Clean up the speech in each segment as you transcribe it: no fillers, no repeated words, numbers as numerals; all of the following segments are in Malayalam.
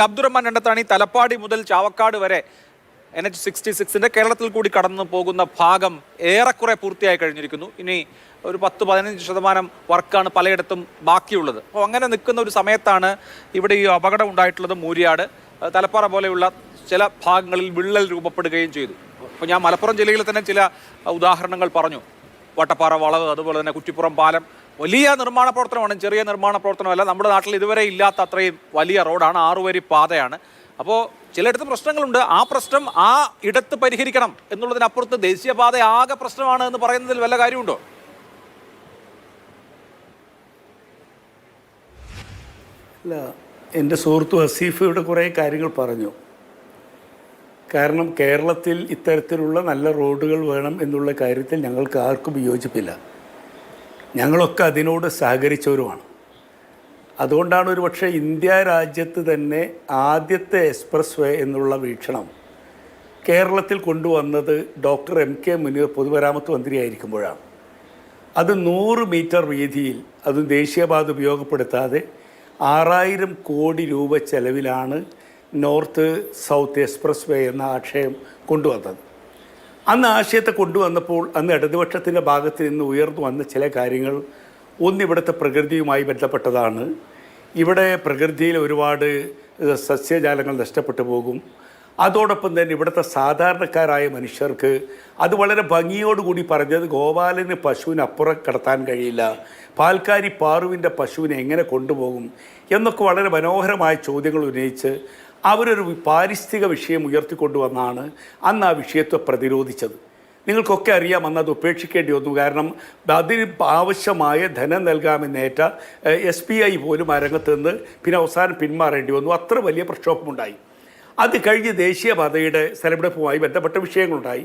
അബ്ദുറഹ്മാൻ രണ്ടത്താണി തലപ്പാടി മുതൽ ചാവക്കാട് വരെ NH-66 കേരളത്തിൽ കൂടി കടന്നു പോകുന്ന ഭാഗം ഏറെക്കുറെ പൂർത്തിയായി കഴിഞ്ഞിരിക്കുന്നു. ഇനി ഒരു 10-15% വർക്കാണ് പലയിടത്തും ബാക്കിയുള്ളത്. അപ്പോൾ അങ്ങനെ നിൽക്കുന്ന ഒരു സമയത്താണ് ഇവിടെ ഈ അപകടം ഉണ്ടായിട്ടുള്ളത്. മൂര്യാട്, തലപ്പാറ പോലെയുള്ള ചില ഭാഗങ്ങളിൽ വിള്ളൽ രൂപപ്പെടുകയും ചെയ്തു. അപ്പോൾ ഞാൻ മലപ്പുറം ജില്ലയിൽ തന്നെ ചില ഉദാഹരണങ്ങൾ പറഞ്ഞു. വട്ടപ്പാറ വളവ്, അതുപോലെ തന്നെ കുറ്റിപ്പുറം പാലം. വലിയ നിർമ്മാണ പ്രവർത്തനമാണ്, ചെറിയ നിർമ്മാണ പ്രവർത്തനമല്ല. നമ്മുടെ നാട്ടിൽ ഇതുവരെ ഇല്ലാത്ത അത്രയും വലിയ റോഡാണ്, 6 വരി പാതയാണ്. അപ്പോൾ ചിലയിടത്ത് പ്രശ്നങ്ങളുണ്ട്. ആ പ്രശ്നം ആ ഇടത്ത് പരിഹരിക്കണം എന്നുള്ളതിനപ്പുറത്ത് ദേശീയപാത ആകെ പ്രശ്നമാണ് എന്ന് പറയുന്നതിൽ വല്ല കാര്യമുണ്ടോ? അല്ല, എൻ്റെ സുഹൃത്തു വസീഫ് ഇവിടെ കുറേ കാര്യങ്ങൾ പറഞ്ഞു. കാരണം കേരളത്തിൽ ഇത്തരത്തിലുള്ള നല്ല റോഡുകൾ വേണം എന്നുള്ള കാര്യത്തിൽ ഞങ്ങൾക്ക് ആർക്കും വിയോജിപ്പില്ല. ഞങ്ങളൊക്കെ അതിനോട് സഹകരിച്ചവരുമാണ്. അതുകൊണ്ടാണ് ഒരു പക്ഷേ ഇന്ത്യ രാജ്യത്ത് തന്നെ ആദ്യത്തെ എക്സ്പ്രസ് വേ എന്നുള്ള വീക്ഷണം കേരളത്തിൽ കൊണ്ടുവന്നത് ഡോക്ടർ MK മുനീർ പൊതുമരാമത്ത് മന്ത്രിയായിരിക്കുമ്പോഴാണ്. അത് 100 മീറ്റർ വീതിയിൽ, അതും ദേശീയപാത ഉപയോഗപ്പെടുത്താതെ 6000 കോടി രൂപ ചെലവിലാണ് നോർത്ത് സൗത്ത് എക്സ്പ്രസ് വേ എന്ന ആശയം കൊണ്ടുവന്നത്. അന്ന് ആശയത്തെ കൊണ്ടുവന്നപ്പോൾ അന്ന് ഇടതുപക്ഷത്തിൻ്റെ ഭാഗത്ത് നിന്ന് ഉയർന്നു വന്ന ചില കാര്യങ്ങൾ, ഒന്നിവിടുത്തെ പ്രകൃതിയുമായി ബന്ധപ്പെട്ടതാണ്. ഇവിടെ പ്രകൃതിയിൽ ഒരുപാട് സസ്യജാലങ്ങൾ നഷ്ടപ്പെട്ടു പോകും. അതോടൊപ്പം തന്നെ ഇവിടുത്തെ സാധാരണക്കാരായ മനുഷ്യർക്ക് അത് വളരെ ഭംഗിയോടുകൂടി പറഞ്ഞത്, ഗോപാലന് പശുവിന് അപ്പുറം കടത്താൻ കഴിയില്ല, പാൽക്കാരി പാറുവിൻ്റെ പശുവിനെ എങ്ങനെ കൊണ്ടുപോകും എന്നൊക്കെ വളരെ മനോഹരമായ ചോദ്യങ്ങൾ ഉന്നയിച്ച് അവരൊരു പാരിസ്ഥിതിക വിഷയം ഉയർത്തിക്കൊണ്ടുവന്നാണ് അന്ന് ആ വിഷയത്തെ പ്രതിരോധിച്ചത്. നിങ്ങൾക്കൊക്കെ അറിയാം, അന്ന് അത് ഉപേക്ഷിക്കേണ്ടി വന്നു. കാരണം അതിന് ആവശ്യമായ ധനം നൽകാമെന്നേറ്റ SBI പോലും ആ രംഗത്ത് നിന്ന് പിന്നെ അവസാനം പിന്മാറേണ്ടി വന്നു. അത്ര വലിയ പ്രക്ഷോഭമുണ്ടായി. അത് കഴിഞ്ഞ് ദേശീയപാതയുടെ സ്ഥലമെടുപ്പുമായി ബന്ധപ്പെട്ട വിഷയങ്ങളുണ്ടായി.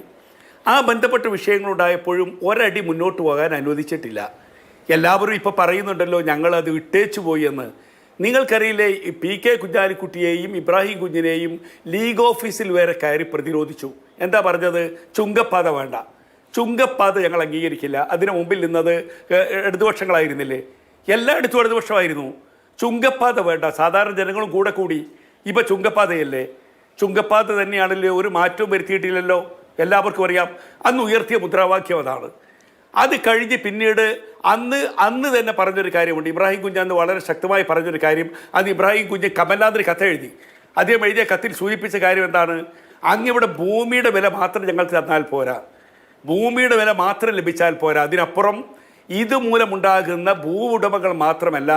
ആ ബന്ധപ്പെട്ട വിഷയങ്ങളുണ്ടായപ്പോഴും ഒരടി മുന്നോട്ട് പോകാൻ അനുവദിച്ചിട്ടില്ല. എല്ലാവരും ഇപ്പോൾ പറയുന്നുണ്ടല്ലോ ഞങ്ങളത് ഇട്ടേച്ചു പോയി എന്ന്. നിങ്ങൾക്കറിയില്ലേ, PK കുഞ്ഞാലിക്കുട്ടിയെയും ഇബ്രാഹിം കുഞ്ഞിനെയും ലീഗ് ഓഫീസിൽ വരെ കയറി പ്രതിരോധിച്ചു. എന്താ പറഞ്ഞത്? ചുങ്കപ്പാത വേണ്ട, ചുങ്കപ്പാത ഞങ്ങൾ അംഗീകരിക്കില്ല. അതിന് മുമ്പിൽ നിന്നത് ഇടതുപക്ഷങ്ങളായിരുന്നില്ലേ? എല്ലായിടത്തും ഇടതുപക്ഷമായിരുന്നു. ചുങ്കപ്പാത വേണ്ട, സാധാരണ ജനങ്ങളും കൂടെ കൂടി. ഇപ്പോൾ ചുങ്കപ്പാതയല്ലേ? ചുങ്കപ്പാത തന്നെയാണല്ലോ, ഒരു മാറ്റവും വരുത്തിയിട്ടില്ലല്ലോ. എല്ലാവർക്കും അറിയാം. അന്ന് ഉയർത്തിയ മുദ്രാവാക്യം അതാണ്. അത് കഴിഞ്ഞ് പിന്നീട് അന്ന് തന്നെ പറഞ്ഞൊരു കാര്യമുണ്ട്. ഇബ്രാഹിം കുഞ്ഞ് അന്ന് വളരെ ശക്തമായി പറഞ്ഞൊരു കാര്യം. അത് ഇബ്രാഹിം കുഞ്ഞ് കമൽനാഥിന് കത്തെഴുതി. അദ്ദേഹം എഴുതിയ കത്തിൽ സൂചിപ്പിച്ച കാര്യം എന്താണ്? അങ്ങിവിടെ ഭൂമിയുടെ വില മാത്രം ഞങ്ങൾക്ക് തന്നാൽ പോരാ, ഭൂമിയുടെ വില മാത്രം ലഭിച്ചാൽ പോരാ, അതിനപ്പുറം ഇതുമൂലമുണ്ടാകുന്ന ഭൂ ഉടമകൾ മാത്രമല്ല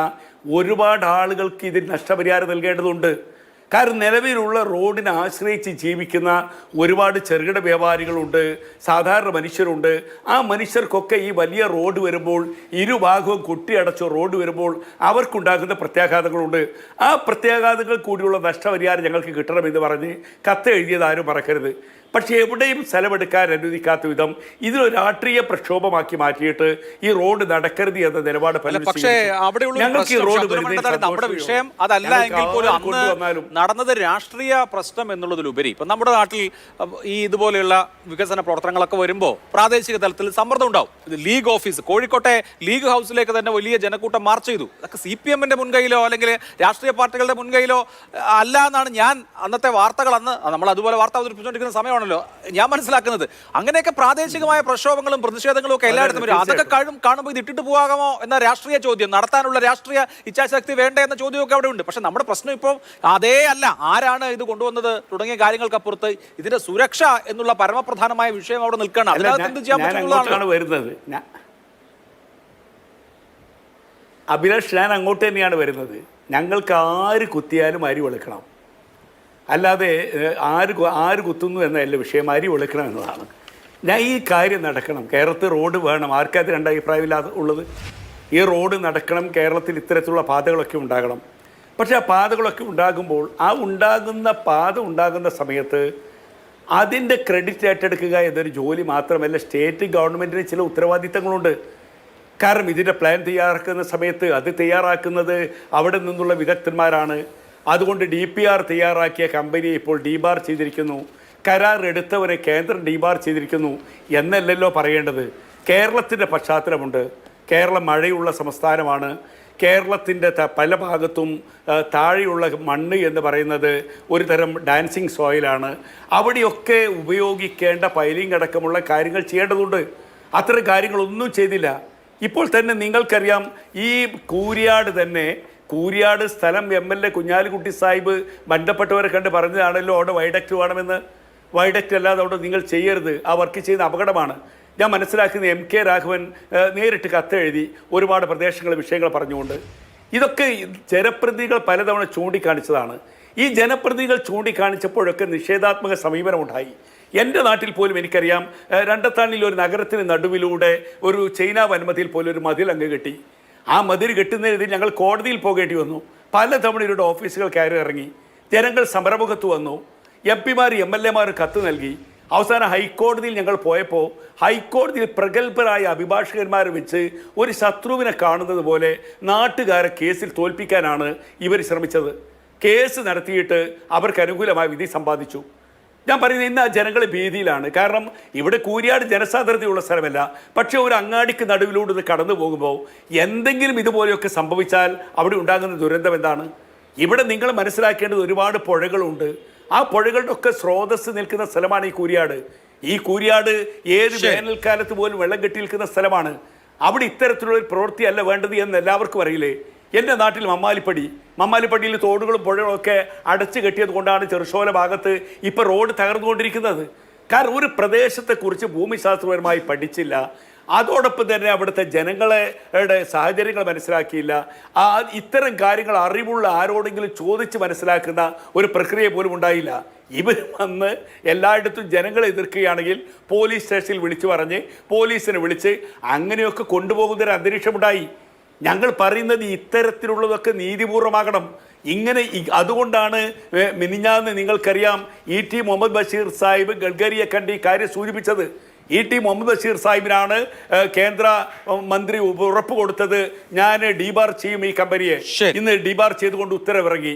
ഒരുപാട് ആളുകൾക്ക് ഇതിൽ നഷ്ടപരിഹാരം നൽകേണ്ടതുണ്ട്. കാരണം നിലവിലുള്ള റോഡിനെ ആശ്രയിച്ച് ജീവിക്കുന്ന ഒരുപാട് ചെറുകിട വ്യാപാരികളുണ്ട്, സാധാരണ മനുഷ്യരുണ്ട്. ആ മനുഷ്യർക്കൊക്കെ ഈ വലിയ റോഡ് വരുമ്പോൾ, ഇരുഭാഗവും കൊട്ടിയടച്ച റോഡ് വരുമ്പോൾ അവർക്കുണ്ടാകുന്ന പ്രത്യാഘാതങ്ങളുണ്ട്. ആ പ്രത്യാഘാതങ്ങൾ കൂടിയുള്ള നഷ്ടപരിഹാരം ഞങ്ങൾക്ക് കിട്ടണമെന്ന് പറഞ്ഞ് കത്ത് എഴുതിയത് ആരും മറക്കരുത്. പക്ഷേ എവിടെയും സ്ഥലമെടുക്കാൻ അനുവദിക്കാത്ത വിധം ഇതൊരു രാഷ്ട്രീയ പ്രക്ഷോഭമാക്കി മാറ്റിയിട്ട് ഈ റോഡ് നടക്കരുത് എന്ന നിലപാട് ഞങ്ങൾക്ക് ഈ റോഡ് നമ്മുടെ വിഷയം അതല്ല എങ്കിൽ പോലും അന്ന് നടന്നത് രാഷ്ട്രീയ പ്രശ്നം എന്നുള്ളതിലുപരി ഇപ്പം നമ്മുടെ നാട്ടിൽ ഈ ഇതുപോലെയുള്ള വികസന പ്രവർത്തനങ്ങളൊക്കെ വരുമ്പോൾ പ്രാദേശിക തലത്തിൽ സമ്മർദ്ദം ഉണ്ടാവും. ലീഗ് ഓഫീസ്, കോഴിക്കോട്ടെ ലീഗ് ഹൗസിലേക്ക് തന്നെ വലിയ ജനക്കൂട്ടം മാർച്ച് ചെയ്തു. അതൊക്കെ CPM-ന്റെ മുൻകൈയിലോ അല്ലെങ്കിൽ രാഷ്ട്രീയ പാർട്ടികളുടെ മുൻകൈയിലോ അല്ല എന്നാണ് ഞാൻ അന്നത്തെ വാർത്തകൾ, അന്ന് നമ്മൾ അതുപോലെ വാർത്ത അവതരിപ്പിച്ചുകൊണ്ടിരിക്കുന്ന സമയമാണ് ഞാൻ മനസ്സിലാക്കുന്നത്. അങ്ങനെയൊക്കെ പ്രാദേശികമായ പ്രക്ഷോഭങ്ങളും പ്രതിഷേധങ്ങളും ഒക്കെ എല്ലായിടത്തും വരും. അതൊക്കെ കാണുമ്പോൾ ഇത് ഇട്ടിട്ട് പോകാമോ എന്ന രാഷ്ട്രീയ ചോദ്യം, നടത്താനുള്ള രാഷ്ട്രീയ ഇച്ഛാശക്തി വേണ്ടേ എന്ന ചോദ്യമൊക്കെ അവിടെ ഉണ്ട്. പക്ഷെ നമ്മുടെ പ്രശ്നം ഇപ്പോൾ അതേ അല്ല, ആരാണ് ഇത് കൊണ്ടുവന്നത് തുടങ്ങിയ കാര്യങ്ങൾക്കപ്പുറത്ത് ഇതിന്റെ സുരക്ഷ എന്നുള്ള പരമപ്രധാനമായ വിഷയം അവിടെ നിൽക്കണം. അതിനകത്ത് എന്ത് ചെയ്യാൻ പറ്റുന്നതാണ് വരുന്നത്. അഭിലാഷ്, ഞാൻ അങ്ങോട്ട് തന്നെയാണ് വരുന്നത്. ഞങ്ങൾക്ക് ആര് കുത്തിയാലും അരി വെളുക്കണം, അല്ലാതെ ആര് കുത്തുന്നു എന്നല്ല വിഷയം, അരി വെളുക്കണം എന്നതാണ്. ഞാൻ ഈ കാര്യം നടക്കണം, കേരളത്തിൽ റോഡ് വേണം. ആർക്കത് രണ്ടഭിപ്രായമില്ലാതെ ഉള്ളത്? ഈ റോഡ് നടക്കണം, കേരളത്തിൽ ഇത്തരത്തിലുള്ള പാതകളൊക്കെ ഉണ്ടാകണം. പക്ഷേ ആ പാതകളൊക്കെ ഉണ്ടാകുമ്പോൾ ആ പാത ഉണ്ടാകുന്ന സമയത്ത് അതിൻ്റെ ക്രെഡിറ്റ് ഏറ്റെടുക്കുക എന്നൊരു ജോലി മാത്രമല്ല, സ്റ്റേറ്റ് ഗവൺമെൻറ്റിന് ചില ഉത്തരവാദിത്തങ്ങളുണ്ട്. കാരണം ഇതിൻ്റെ പ്ലാൻ തയ്യാറാക്കുന്ന സമയത്ത് അത് തയ്യാറാക്കുന്നത് അവിടെ നിന്നുള്ള വിദഗ്ധന്മാരാണ്. അതുകൊണ്ട് DPR തയ്യാറാക്കിയ കമ്പനിയെ ഇപ്പോൾ ഡീബാർ ചെയ്തിരിക്കുന്നു, കരാർ എടുത്തവരെ കേന്ദ്രം ഡീബാർ ചെയ്തിരിക്കുന്നു എന്നല്ലല്ലോ പറയേണ്ടത്. കേരളത്തിൻ്റെ പശ്ചാത്തലമുണ്ട്. കേരളം മഴയുള്ള സംസ്ഥാനമാണ്. കേരളത്തിൻ്റെ പല ഭാഗത്തും താഴെയുള്ള മണ്ണ് എന്ന് പറയുന്നത് ഒരു തരം ഡാൻസിങ് സോയിലാണ്. അവിടെയൊക്കെ ഉപയോഗിക്കേണ്ട പൈലിംഗ് അടക്കമുള്ള കാര്യങ്ങൾ ചെയ്യേണ്ടതുണ്ട്. അത്തരം കാര്യങ്ങളൊന്നും ചെയ്തില്ല. ഇപ്പോൾ തന്നെ നിങ്ങൾക്കറിയാം, ഈ കൂരിയാട് സ്ഥലം MLA കുഞ്ഞാലിക്കുട്ടി സാഹിബ് ബന്ധപ്പെട്ടവരെ കണ്ട് പറഞ്ഞതാണല്ലോ അവിടെ വൈഡക്റ്റ് വേണമെന്ന്. വൈഡക്റ്റ് അല്ലാതെ അവിടെ നിങ്ങൾ ചെയ്യരുത്, ആ വർക്ക് ചെയ്യുന്ന അപകടമാണ്. ഞാൻ മനസ്സിലാക്കുന്ന MK രാഘവൻ നേരിട്ട് കത്തെഴുതി ഒരുപാട് പ്രദേശങ്ങൾ വിഷയങ്ങൾ പറഞ്ഞുകൊണ്ട്. ഇതൊക്കെ ജനപ്രതിനിധികൾ പലതവണ ചൂണ്ടിക്കാണിച്ചതാണ്. ഈ ജനപ്രതിനിധികൾ ചൂണ്ടിക്കാണിച്ചപ്പോഴൊക്കെ നിഷേധാത്മക സമീപനമുണ്ടായി. എൻ്റെ നാട്ടിൽ പോലും എനിക്കറിയാം, രണ്ടത്താണിൽ ഒരു നഗരത്തിന് നടുവിലൂടെ ഒരു ചൈന വൻമതിയിൽ പോലും ഒരു മതിൽ അങ്ങ് കെട്ടി. ആ മതിൽ കെട്ടുന്നതിന് ഞങ്ങൾ കോടതിയിൽ പോകേണ്ടി വന്നു. പലതവണ ഇവരുടെ ഓഫീസുകൾ കയറി ഇറങ്ങി. ജനങ്ങൾ സമരമുഖത്ത് വന്നു. MP-മാർ MLA മാർ കത്ത് നൽകി. അവസാനം ഹൈക്കോടതിയിൽ ഞങ്ങൾ പോയപ്പോൾ ഹൈക്കോടതിയിൽ പ്രഗത്ഭരായ അഭിഭാഷകന്മാരെ വെച്ച് ഒരു ശത്രുവിനെ കാണുന്നത് പോലെ നാട്ടുകാരെ കേസിൽ തോൽപ്പിക്കാനാണ് ഇവർ ശ്രമിച്ചത്. കേസ് നടത്തിയിട്ട് അവർക്ക് അനുകൂലമായ വിധി സമ്പാദിച്ചു. ഞാൻ പറയുന്നത് ഇന്ന് ആ ജനങ്ങൾ ഭീതിയിലാണ്. കാരണം ഇവിടെ കൂരിയാട് ജനസാന്ദ്രതയുള്ള സ്ഥലമല്ല. പക്ഷേ ഒരു അങ്ങാടിക്ക് നടുവിലൂടെ ഇത് കടന്നു പോകുമ്പോൾ എന്തെങ്കിലും ഇതുപോലെയൊക്കെ സംഭവിച്ചാൽ അവിടെ ഉണ്ടാകുന്ന ദുരന്തം എന്താണ്? ഇവിടെ നിങ്ങൾ മനസ്സിലാക്കേണ്ടത് ഒരുപാട് പുഴകളുണ്ട്. ആ പുഴകളുടെ ഒക്കെ സ്രോതസ് നിൽക്കുന്ന സ്ഥലമാണ് ഈ കൂരിയാട്. ഈ കൂരിയാട് ഏത് വേനൽക്കാലത്ത് പോലും വെള്ളം കെട്ടി നിൽക്കുന്ന സ്ഥലമാണ്. അവിടെ ഇത്തരത്തിലുള്ള ഒരു പ്രവൃത്തിയല്ല വേണ്ടത് എന്ന് എല്ലാവർക്കും അറിയില്ലേ? എൻ്റെ നാട്ടിൽ മമ്മാലിപ്പടിയിൽ തോടുകളും പുഴകളും ഒക്കെ അടച്ചു കെട്ടിയത് കൊണ്ടാണ് ചെറുശോല ഭാഗത്ത് ഇപ്പോൾ റോഡ് തകർന്നുകൊണ്ടിരിക്കുന്നത്. കാരണം ഒരു പ്രദേശത്തെക്കുറിച്ച് ഭൂമിശാസ്ത്രപരമായി പഠിച്ചില്ല. അതോടൊപ്പം തന്നെ അവിടുത്തെ ജനങ്ങളുടെ സാഹചര്യങ്ങൾ മനസ്സിലാക്കിയില്ല. ഇത്തരം കാര്യങ്ങൾ അറിവുള്ള ആരോടെങ്കിലും ചോദിച്ച് മനസ്സിലാക്കുന്ന ഒരു പ്രക്രിയ പോലും ഉണ്ടായില്ല. ഇവർ വന്ന് എല്ലായിടത്തും ജനങ്ങളെ എതിർക്കുകയാണെങ്കിൽ പോലീസ് സ്റ്റേഷനിൽ വിളിച്ചു പറഞ്ഞ് പോലീസിനെ വിളിച്ച് അങ്ങനെയൊക്കെ കൊണ്ടുപോകുന്നൊരു അന്തരീക്ഷമുണ്ടായി. ഞങ്ങൾ പറയുന്നത് ഇത്തരത്തിലുള്ളതൊക്കെ നീതിപൂർവമാകണം. ഇങ്ങനെ അതുകൊണ്ടാണ് മിനിഞ്ഞാന്ന് നിങ്ങൾക്കറിയാം ET മുഹമ്മദ് ബഷീർ സാഹിബ് ഗഡ്കരിയെ കണ്ട് ഈ കാര്യം സൂചിപ്പിച്ചത്. ET മുഹമ്മദ് ബഷീർ സാഹിബിനാണ് കേന്ദ്ര മന്ത്രി ഉറപ്പ് കൊടുത്തത്, ഞാൻ ഡീബാർ ചെയ്യും ഈ കമ്പനിയെ. ഇന്ന് ഡീബാർ ചെയ്തുകൊണ്ട് ഉത്തരവിറങ്ങി.